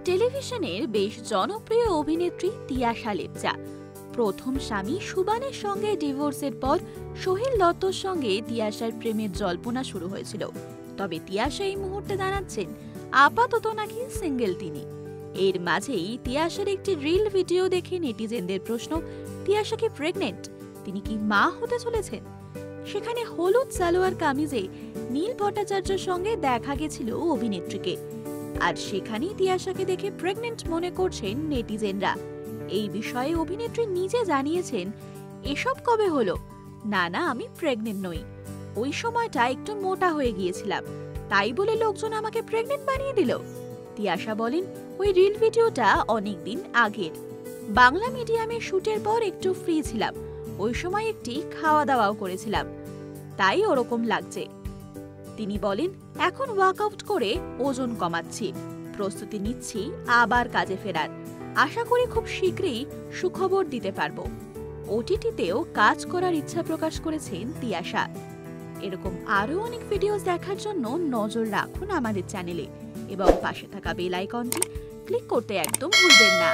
টেলিভিশনের বেশ জনপ্রিয় অভিনেত্রী তিয়াশা লেপচা। প্রথম স্বামী সুবানের সঙ্গে ডিভোর্সের পর সোহেল দত্তর সঙ্গে তিয়াশার প্রেমের জল্পনা শুরু হয়েছিল। তবে তিয়াশা এই মুহূর্তে জানাচ্ছেন আপাতত নাকি সিঙ্গেল তিনি। এর মাঝেই তিয়াশার একটি রিল ভিডিও দেখে নেটিজেনদের প্রশ্ন, তিয়াশা কি প্রেগনেন্ট? তিনি কি মা হতে চলেছেন? সেখানে হলুদ সালোয়ার কামিজে নীল ভট্টাচার্যের সঙ্গে দেখা গেছিল অভিনেত্রীকে, আর সেখানেই তিয়াশাকে দেখে প্রেগনেন্ট মনে করছেন নেটিজেনরা। এই বিষয়ে অভিনেত্রী নিজে জানিয়েছেন, এসব কবে হলো? না, আমি প্রেগনেন্ট নই। ওই সময়টা একটু মোটা হয়ে গিয়েছিলাম, তাই বলে লোকজন আমাকে প্রেগনেন্ট বানিয়ে দিল। তিয়াশা বলেন, ওই রিল ভিডিওটা অনেকদিন আগের। বাংলা মিডিয়ামে শুটের পর একটু ফ্রি ছিলাম, ওই সময় একটি খাওয়া দাওয়াও করেছিলাম, তাই ওরকম লাগছে। তিনি বলেন, এখন ওয়ার্কআউট করে ওজন কমাচ্ছি, প্রস্তুতি নিচ্ছি আবার কাজে ফেরার। আশা করি খুব শীঘ্রই সুখবর দিতে পারবো। ওটিটিতেও কাজ করার ইচ্ছা প্রকাশ করেছেন তিয়াশা। এরকম আরো অনেক ভিডিও দেখার জন্য নজর রাখুন আমাদের চ্যানেলে এবং পাশে থাকা বেল আইকনটি ক্লিক করতে একদম ভুলবেন না।